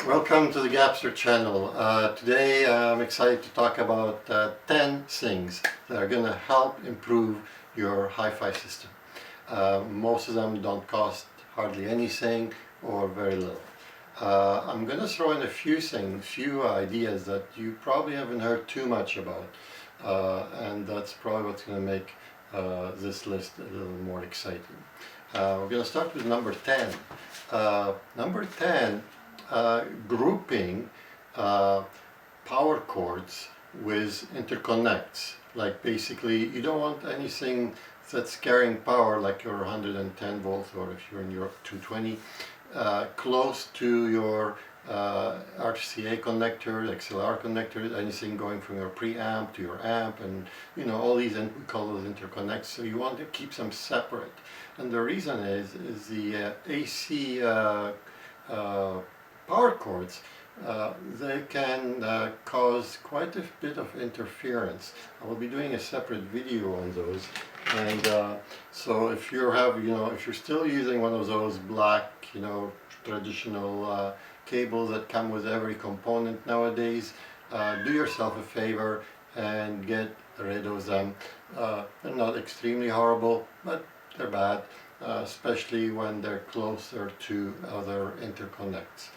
Welcome to the Gapster channel. Today I'm excited to talk about 10 things that are going to help improve your hi-fi system. Most of them don't cost hardly anything or very little. I'm going to throw in a few things, few ideas that you probably haven't heard too much about, and that's probably what's going to make this list a little more exciting. We're going to start with number 10. Number 10, grouping power cords with interconnects. Like basically you don't want anything that's carrying power like your 110 volts, or if you're in your 220, close to your RCA connector, XLR connector, anything going from your preamp to your amp, and all these, we call those interconnects. So you want to keep them separate, and the reason is the AC power cords, they can cause quite a bit of interference. I will be doing a separate video on those, and so if you have, if you're still using one of those black, traditional cables that come with every component nowadays, do yourself a favor and get rid of them. They're not extremely horrible, but they're bad, especially when they're closer to other interconnects.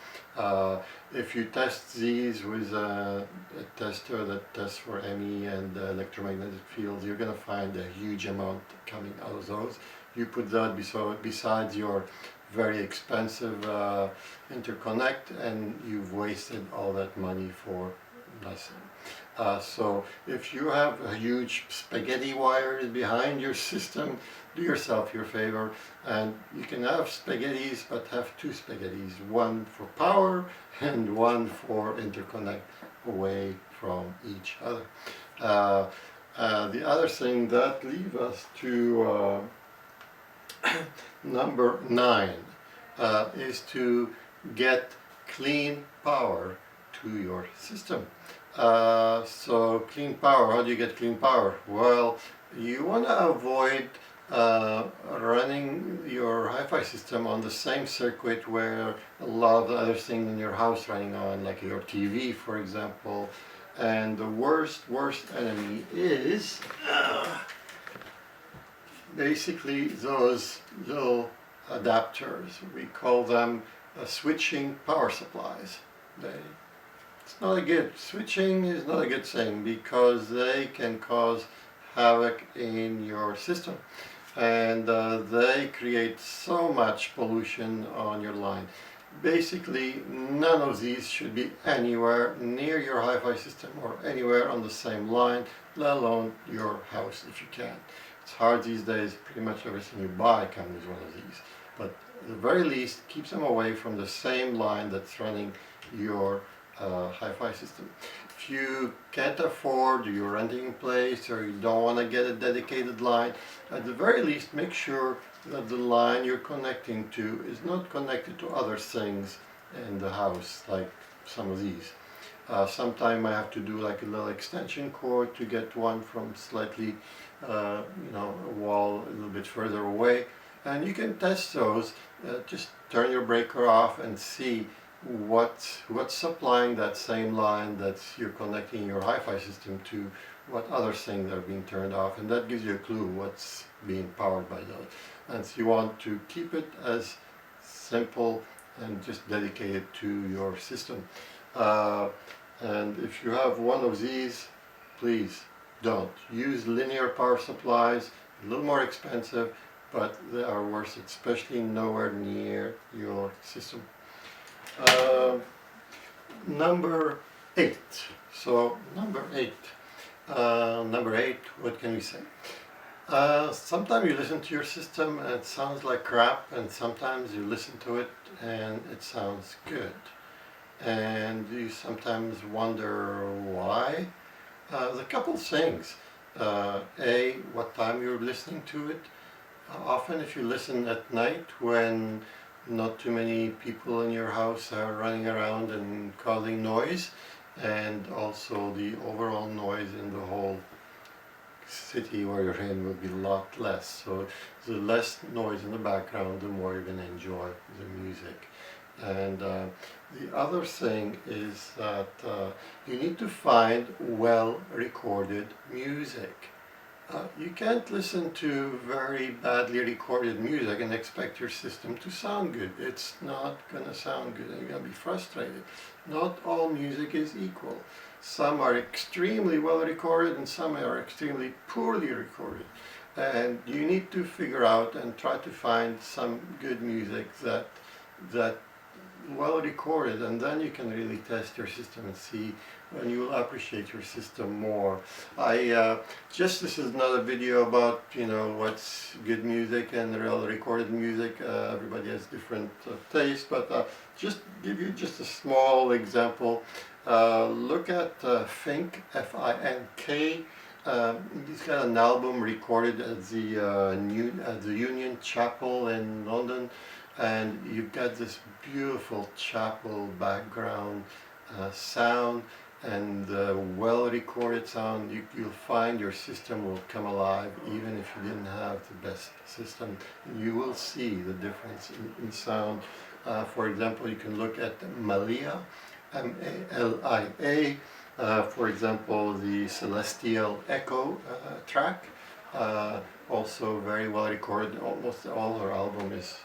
If you test these with a tester that tests for ME and electromagnetic fields, you're going to find a huge amount coming out of those. You put that besides your very expensive interconnect, and you've wasted all that money for nothing. So if you have a huge spaghetti wires behind your system, do yourself your favor, and you can have spaghettis, but have two spaghettis, one for power and one for interconnect, away from each other. The other thing that leads us to number 9 is to get clean power to your system. So clean power, how do you get clean power? Well, you want to avoid running your hi-fi system on the same circuit where a lot of the other things in your house running on, like your TV, for example. And the worst enemy is basically those little adapters. We call them switching power supplies. It's not a good, switching is not a good thing, because they can cause havoc in your system, and they create so much pollution on your line. Basically, none of these should be anywhere near your hi-fi system or anywhere on the same line, let alone your house if you can. It's hard these days. Pretty much everything you buy comes with one of these, but at the very least, keep them away from the same line that's running your hi-fi system. If you can't afford, you're renting a place, or you don't want to get a dedicated line, at the very least make sure that the line you're connecting to is not connected to other things in the house, like some of these. Sometimes I have to do like a little extension cord to get one from slightly, a wall a little bit further away, and you can test those. Just turn your breaker off and see what's supplying that same line that you're connecting your hi-fi system to, what other things are being turned off, and that gives you a clue what's being powered by those. And so you want to keep it as simple and just dedicated to your system. And if you have one of these, please don't use linear power supplies. A little more expensive, but they are worth it, especially nowhere near your system. Number 8. So number 8, what can we say? Sometimes you listen to your system and it sounds like crap, and sometimes you listen to it and it sounds good. And you sometimes wonder why. There's a couple things. A, what time you're listening to it. Often if you listen at night when not too many people in your house are running around and causing noise, and also the overall noise in the whole city where you're in will be a lot less. So the less noise in the background, the more you're going to enjoy the music. And the other thing is that you need to find well-recorded music. You can't listen to very badly recorded music and expect your system to sound good. It's not going to sound good, and you're going to be frustrated. Not all music is equal. Some are extremely well recorded and some are extremely poorly recorded. And you need to figure out and try to find some good music that well recorded, and then you can really test your system and see, and you will appreciate your system more. This is another video about what's good music and well recorded music. Everybody has different taste, but just give you just a small example. Look at Fink, F-I-N-K. He's got an album recorded at the Union Chapel in London, and you've got this beautiful chapel background sound and well recorded sound. You'll find your system will come alive even if you didn't have the best system. You will see the difference in sound. For example, you can look at Malia, M-A-L-I-A. For example, the Celestial Echo track, also very well recorded. Almost all her album is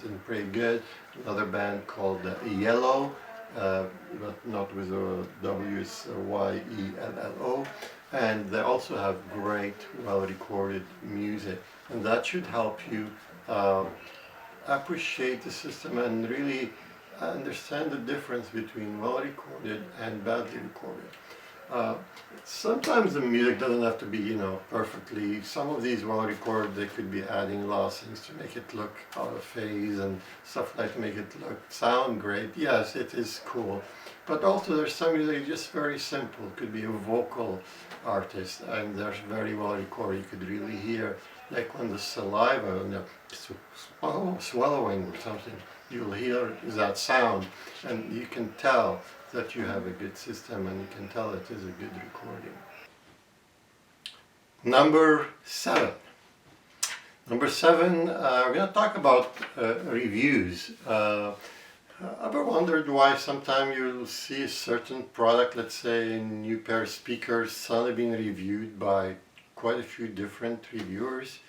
in pretty good. Another band called Yellow, but not with a W, it's Y-E-L-L-O, and they also have great, well recorded music, and that should help you appreciate the system and really understand the difference between well recorded and badly recorded. Sometimes the music doesn't have to be, perfectly. Some of these well recorded, they could be adding a lot of things to make it look out of phase and stuff like to make it sound great. Yes, it is cool. But also there's some music just very simple. It could be a vocal artist and they're very well recorded. You could really hear, like when the saliva and the swallowing or something, you'll hear that sound and you can tell that you have a good system, and you can tell it is a good recording. Number 7. Number 7, we're going to talk about reviews. Ever wondered why sometimes you'll see a certain product, let's say a new pair of speakers, suddenly being reviewed by quite a few different reviewers?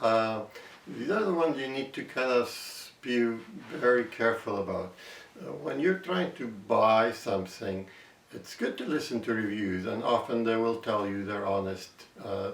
These are the ones you need to kind of be very careful about. When you're trying to buy something, it's good to listen to reviews, and often they will tell you they're honest.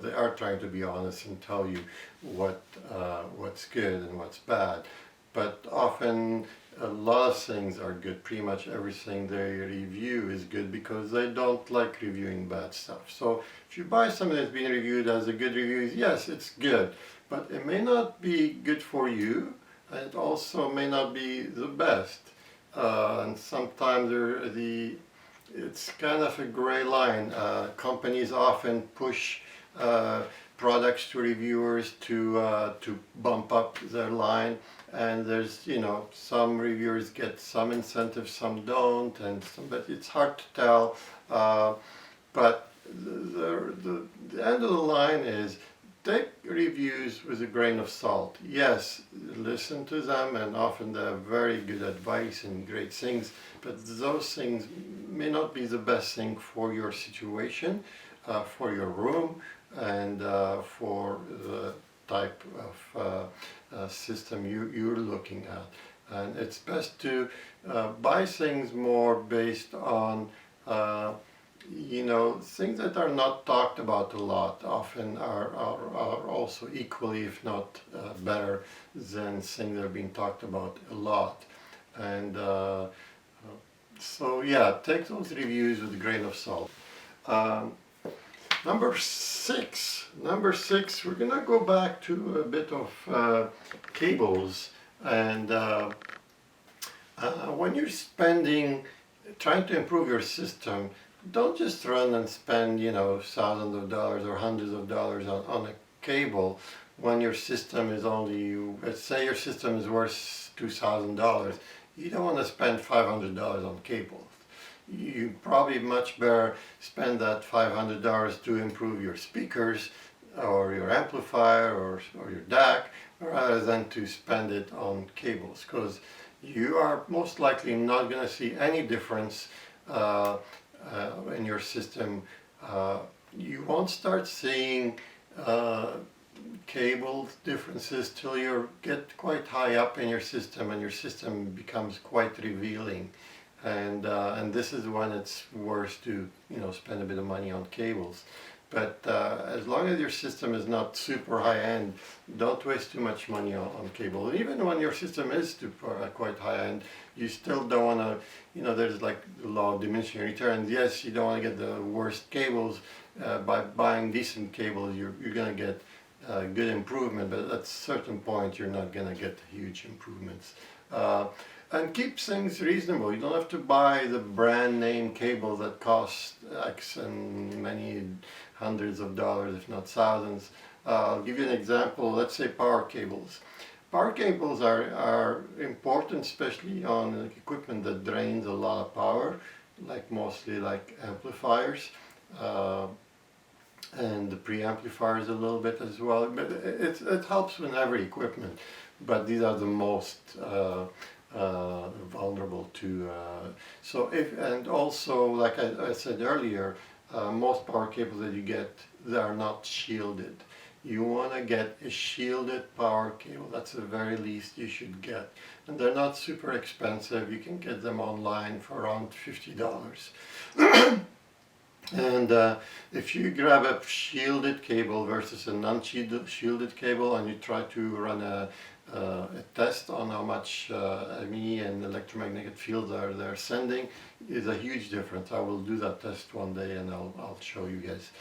They are trying to be honest and tell you what's good and what's bad. But often a lot of things are good. Pretty much everything they review is good because they don't like reviewing bad stuff. So if you buy something that's been reviewed as a good review, yes, it's good, but it may not be good for you, and it also may not be the best. And sometimes it's kind of a gray line. Companies often push products to reviewers to bump up their line, and there's some reviewers get some incentive, some don't, but it's hard to tell. But the end of the line is, take reviews with a grain of salt. Yes, listen to them, and often they have very good advice and great things, but those things may not be the best thing for your situation, for your room, and for the type of system you're looking at. And it's best to buy things more based on things that are not talked about a lot often are also equally, if not better, than things that are being talked about a lot. And so yeah, take those reviews with a grain of salt. Number six, we're gonna go back to a bit of cables. And when you're trying to improve your system, don't just run and spend, thousands of dollars or hundreds of dollars on a cable when your system is only, let's say your system is worth $2,000. You don't want to spend $500 on cables. You probably much better spend that $500 to improve your speakers or your amplifier or your DAC, rather than to spend it on cables, because you are most likely not going to see any difference uh, in your system. Uh, you won't start seeing cable differences till you get quite high up in your system, and your system becomes quite revealing. And this is when it's worse to spend a bit of money on cables. But as long as your system is not super high end, don't waste too much money on cable. And even when your system is quite high end, you still don't want to, there's like the law of diminishing returns. Yes, you don't want to get the worst cables. By buying decent cables, you're going to get good improvement, but at a certain point, you're not going to get huge improvements. And keep things reasonable. You don't have to buy the brand name cable that costs X and many hundreds of dollars, if not thousands. I'll give you an example. Let's say power cables. Power cables are important, especially on equipment that drains a lot of power, mostly like amplifiers. And the preamplifiers a little bit as well, but it helps with every equipment. But these are the most vulnerable to. And also, like I said earlier, most power cables that you get, they are not shielded. You want to get a shielded power cable. That's the very least you should get. And they're not super expensive. You can get them online for around $50. And if you grab a shielded cable versus a non-shielded cable, and you try to run a test on how much ME and electromagnetic fields they're sending, is a huge difference. I will do that test one day, and I'll show you guys.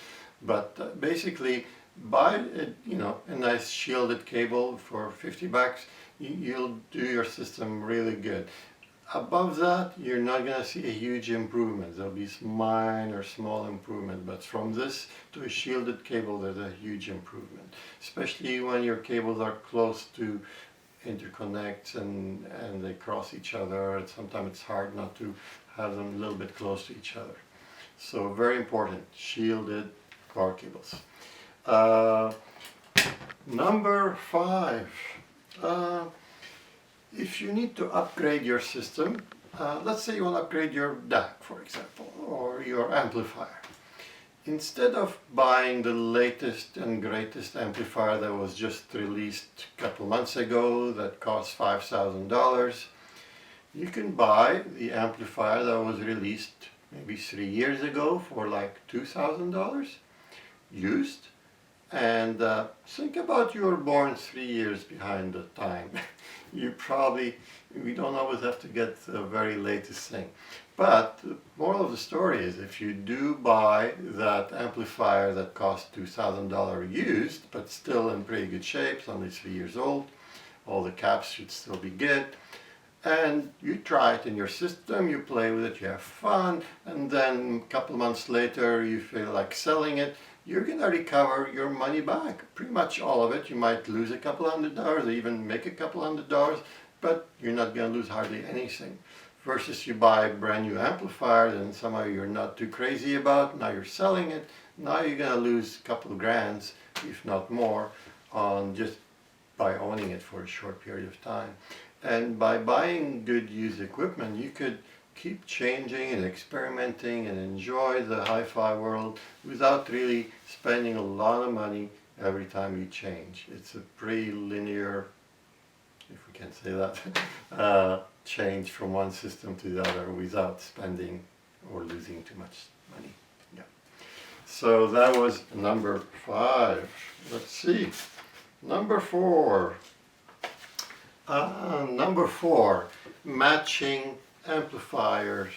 But basically, buy a nice shielded cable for $50. You'll do your system really good. Above that, you're not going to see a huge improvement. There'll be minor, small improvement, but from this to a shielded cable, there's a huge improvement, especially when your cables are close to interconnects and they cross each other. And sometimes it's hard not to have them a little bit close to each other. So very important, shielded power cables. Number 5. If you need to upgrade your system, let's say you want to upgrade your DAC, for example, or your amplifier. Instead of buying the latest and greatest amplifier that was just released a couple months ago that costs $5,000, you can buy the amplifier that was released maybe 3 years ago for like $2,000 used. And think about you were born 3 years behind the time. We don't always have to get the very latest thing. But the moral of the story is, if you do buy that amplifier that cost $2,000 used, but still in pretty good shape, it's only 3 years old, all the caps should still be good, and you try it in your system, you play with it, you have fun, and then a couple months later you feel like selling it, you're going to recover your money back, pretty much all of it. You might lose a couple $100 or even make a couple $100, but you're not going to lose hardly anything. Versus you buy a brand new amplifier and somehow you're not too crazy about, now you're selling it, now you're going to lose a couple of grands, if not more, on just by owning it for a short period of time. And by buying good used equipment, you could keep changing and experimenting and enjoy the hi-fi world without really spending a lot of money every time you change. It's a pretty linear, if we can say that, change from one system to the other without spending or losing too much money. Yeah. So that was number 5. Let's see. Number 4. Number 4, matching amplifiers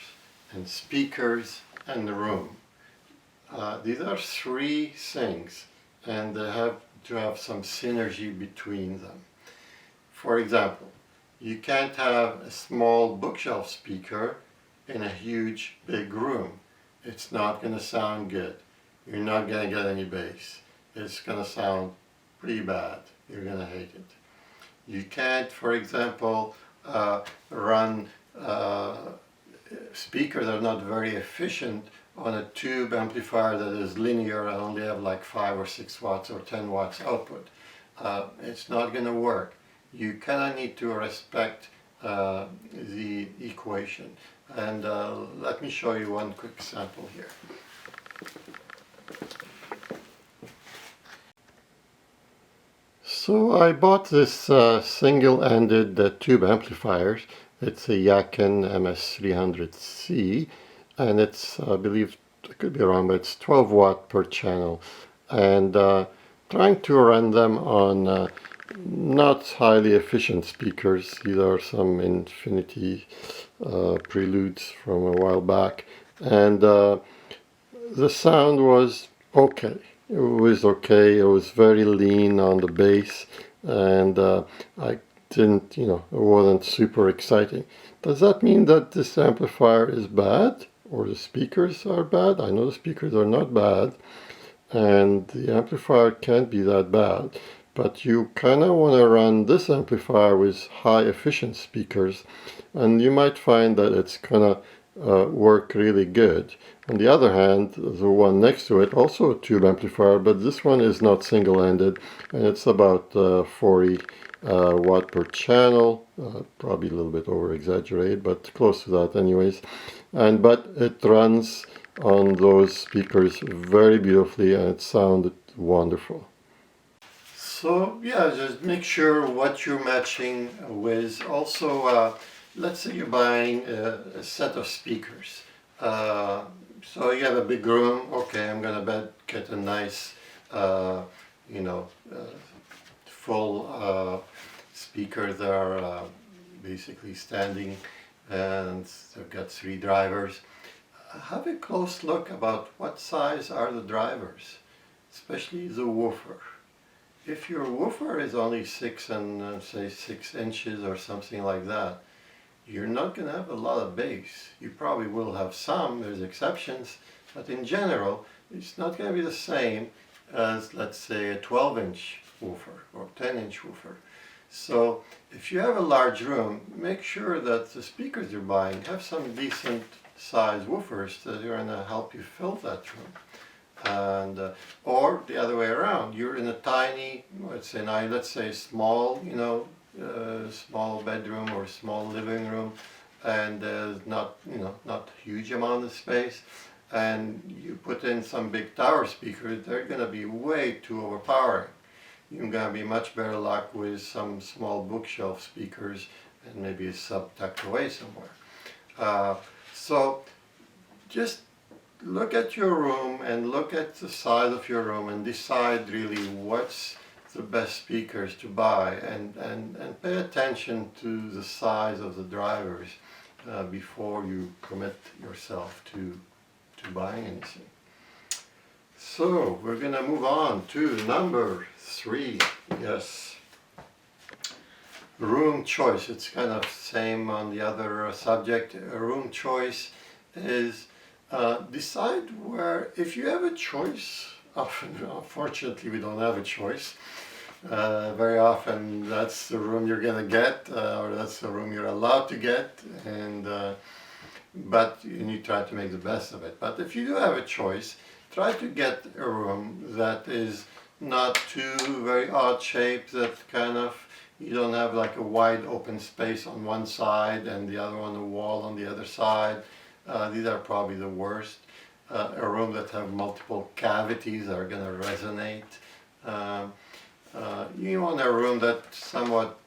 and speakers in the room. These are 3 things, and they have to have some synergy between them. For example, you can't have a small bookshelf speaker in a huge big room. It's not going to sound good. You're not going to get any bass. It's going to sound pretty bad. You're going to hate it. You can't, for example, run speakers that are not very efficient on a tube amplifier that is linear and only have like 5 or 6 watts or 10 watts output. It's not going to work. You kind of need to respect the equation. And let me show you one quick sample here. So I bought this single-ended tube amplifiers. It's a Yakin MS300C, and it's, I believe, I could be wrong, but it's 12 watt per channel. And trying to run them on not highly efficient speakers. These are some Infinity Preludes from a while back, and the sound was okay. It was okay. It was very lean on the bass, and I didn't, it wasn't super exciting. Does that mean that this amplifier is bad, or the speakers are bad? I know the speakers are not bad, and the amplifier can't be that bad, but you kind of want to run this amplifier with high efficient speakers, and you might find that it's gonna work really good. On the other hand, the one next to it, also a tube amplifier, but this one is not single-ended, and it's about 40 watt per channel, probably a little bit over-exaggerated, but close to that anyways. But it runs on those speakers very beautifully, and it sounded wonderful. So yeah, just make sure what you're matching with. Also, let's say you're buying a set of speakers. So you have a big room. Okay, I'm gonna get a nice, full speaker there, basically standing, and they've got 3 drivers. Have a close look about what size are the drivers, especially the woofer. If your woofer is only 6 inches or something like that, you're not going to have a lot of bass. You probably will have some, there's exceptions, but in general, it's not going to be the same as, let's say, a 12-inch woofer or 10-inch woofer. So if you have a large room, make sure that the speakers you're buying have some decent size woofers that are going to help you fill that room. And or the other way around, you're in a tiny, let's say small, small bedroom or small living room, and there's not huge amount of space, and you put in some big tower speakers, they're going to be way too overpowering. You're going to be much better luck with some small bookshelf speakers and maybe a sub tucked away somewhere. So just look at your room and look at the size of your room and decide really what's the best speakers to buy, and pay attention to the size of the drivers before you commit yourself to buying anything. So we're going to move on to number 3. Yes. Room choice. It's kind of same on the other subject. Room choice is decide where, if you have a choice, unfortunately we don't have a choice. Very often that's the room you're going to get, or that's the room you're allowed to get, but you try to make the best of it. But if you do have a choice, try to get a room that is not too very odd shaped, that kind of, you don't have like a wide open space on one side and the other on the wall on the other side. These are probably the worst. A room that have multiple cavities are going to resonate. You want a room that's somewhat,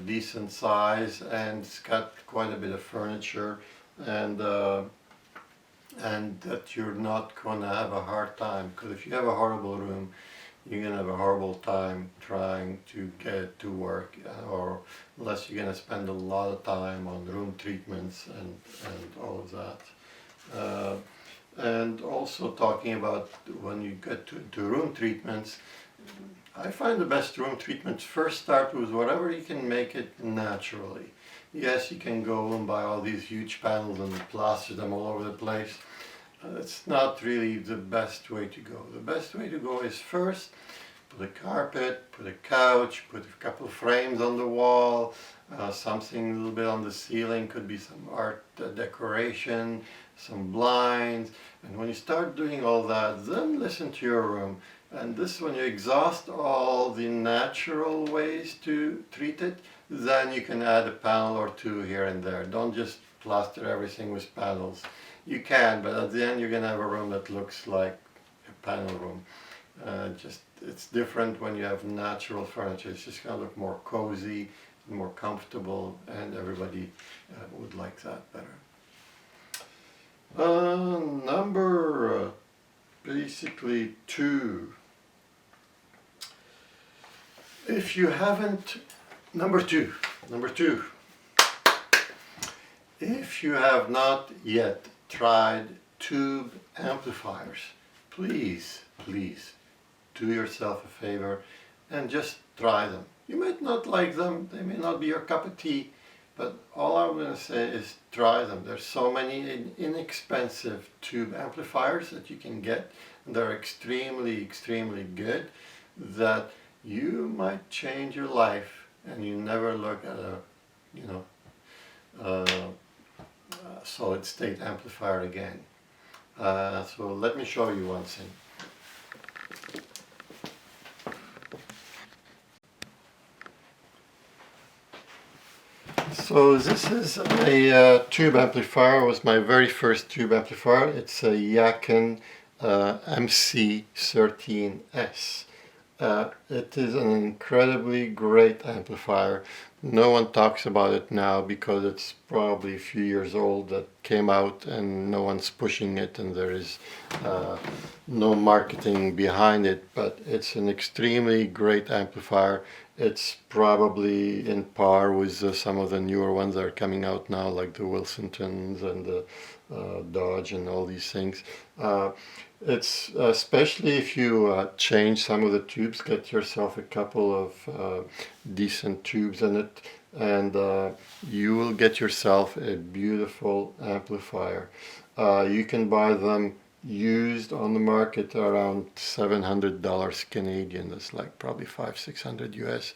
decent size, and it's got quite a bit of furniture, and that you're not going to have a hard time. Because if you have a horrible room, you're going to have a horrible time trying to get it to work, or unless you're going to spend a lot of time on room treatments and all of that. And also talking about when you get to room treatments, I find the best room treatments first start with whatever you can make it naturally. Yes, you can go and buy all these huge panels and plaster them all over the place. It's not really the best way to go. The best way to go is first put a carpet, put a couch, put a couple of frames on the wall, something a little bit on the ceiling, could be some art decoration, some blinds. And when you start doing all that, then listen to your room. And this, when you exhaust all the natural ways to treat it, then you can add a panel or two here and there. Don't just plaster everything with panels. You can, but at the end you're going to have a room that looks like a panel room. It's different when you have natural furniture. It's just going to look more cozy, more comfortable, and everybody would like that better. Number basically 2. If you haven't, number two, if you have not yet tried tube amplifiers, please do yourself a favor and just try them. You might not like them, they may not be your cup of tea, but all I'm going to say is try them. There's so many inexpensive tube amplifiers that you can get, and they're extremely good, that you might change your life and you never look at a solid state amplifier again. So let me show you one thing. So this is a tube amplifier. It was my very first tube amplifier. It's a Yakin MC13S. It is an incredibly great amplifier. No one talks about it now because it's probably a few years old, that came out, and no one's pushing it, and there is no marketing behind it, but it's an extremely great amplifier. It's probably in par with some of the newer ones that are coming out now, like the Wilson's and the Dodge and all these things. It's especially if you change some of the tubes, get yourself a couple of decent tubes in it, and you will get yourself a beautiful amplifier. You can buy them used on the market around $700 Canadian. That's like probably $500-600 US.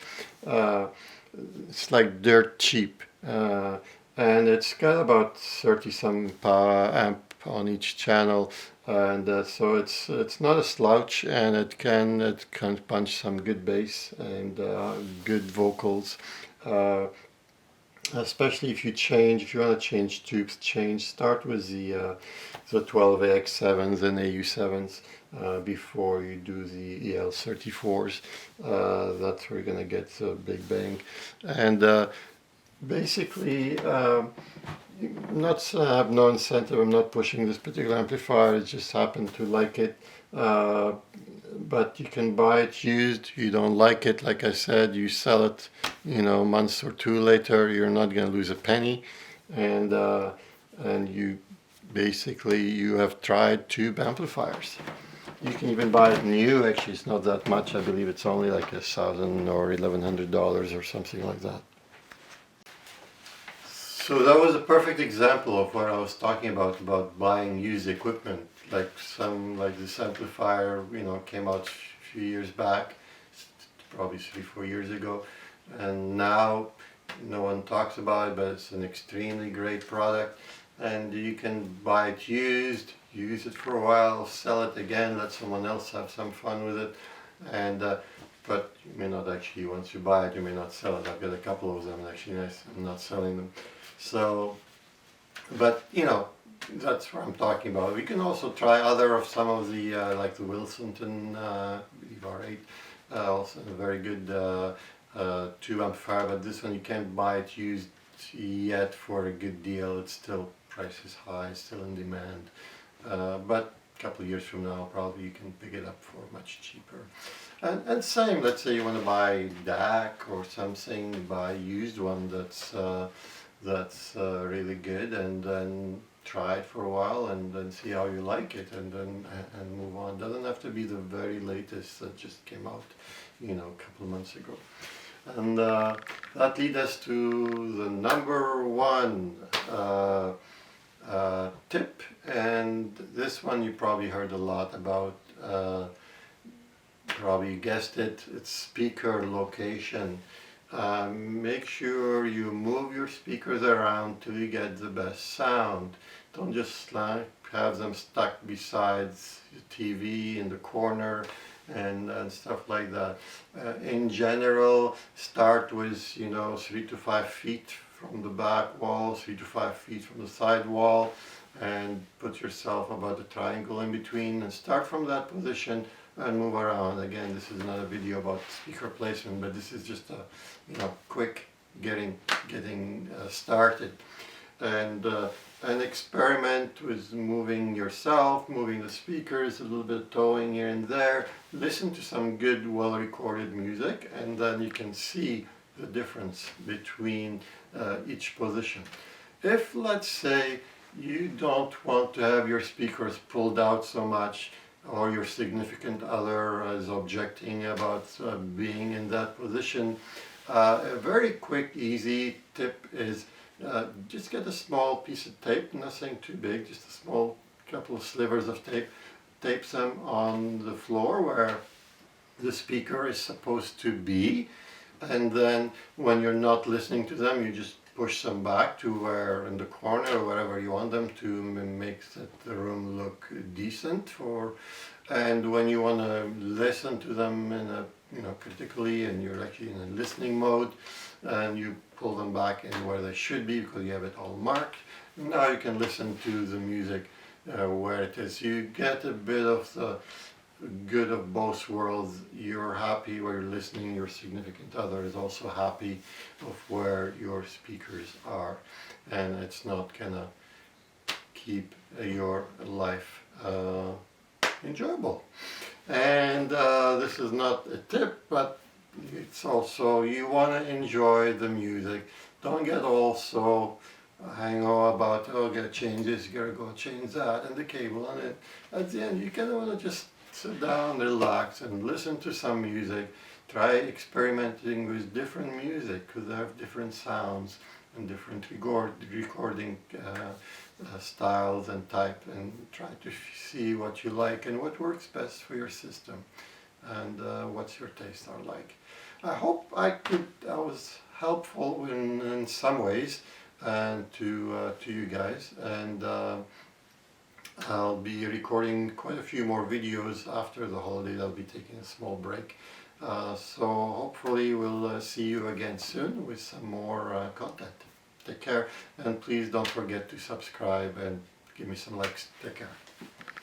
It's like dirt cheap, and it's got about 30 some power amp on each channel, and so it's not a slouch, and it can punch some good bass and good vocals. Especially if you want to change tubes, start with the 12AX7s and AU7s before you do the EL34s. That's where you're going to get the big bang. And basically, have no incentive. I'm not pushing this particular amplifier. I just happen to like it. But you can buy it used. You don't like it, like I said, you sell it, months or two later. You're not going to lose a penny, and you have tried tube amplifiers. You can even buy it new. Actually, it's not that much. I believe it's only like $1,000 or $1,100 or something like that. So that was a perfect example of what I was talking about buying used equipment. Like this amplifier, came out a few years back, probably 3-4 years ago, and now no one talks about it, but it's an extremely great product, and you can buy it used, use it for a while, sell it again, let someone else have some fun with it, and but you may not actually, once you buy it, you may not sell it. I've got a couple of them, actually. I'm not selling them. So, but that's what I'm talking about. We can also try some of the like the Wilson R8, also a very good tube amplifier, but this one you can't buy it used yet for a good deal. It's still, price is high, still in demand, but a couple of years from now probably you can pick it up for much cheaper. And same, let's say you want to buy DAC or something, buy a used one that's really good, and then try it for a while and then see how you like it, and move on. It doesn't have to be the very latest that just came out, a couple of months ago. And that leads us to the number 1 tip, and this one you probably heard a lot about. Probably guessed it. It's speaker location. Make sure you move your speakers around till you get the best sound. Don't just have them stuck beside the TV in the corner, and stuff like that. In general, start with, you know, 3 to 5 feet from the back wall, 3 to 5 feet from the side wall, and put yourself about a triangle in between, and start from that position and move around. Again, this is not a video about speaker placement, but this is just a, you know, quick getting started. And experiment with moving yourself, moving the speakers, a little bit of towing here and there. Listen to some good, well-recorded music, and then you can see the difference between each position. If, let's say, you don't want to have your speakers pulled out so much, or your significant other is objecting about being in that position, a very quick, easy tip is just get a small piece of tape, nothing too big, just a small couple of slivers of tape, tape them on the floor where the speaker is supposed to be, and then when you're not listening to them, you just push them back to where in the corner or wherever you want them to make the room look decent for. And when you want to listen to them in a, you know, critically, and you're actually in a listening mode, and you pull them back in where they should be because you have it all marked. Now you can listen to the music where it is. You get a bit of the good of both worlds. You're happy where you're listening, your significant other is also happy of where your speakers are, and it's not gonna keep your life enjoyable. And this is not a tip, but it's also, you want to enjoy the music. Don't get all so hang on about, oh, gotta change this, you gotta go change that, and the cable on it. At the end, you kind of want to just sit down, relax, and listen to some music. Try experimenting with different music, because they have different sounds and different recording styles and type, and try to see what you like and what works best for your system, and what's your taste are like. I hope I was helpful in some ways, and to you guys, and I'll be recording quite a few more videos after the holidays. I'll be taking a small break, so hopefully we'll see you again soon with some more content. Take care, and please don't forget to subscribe and give me some likes. Take care.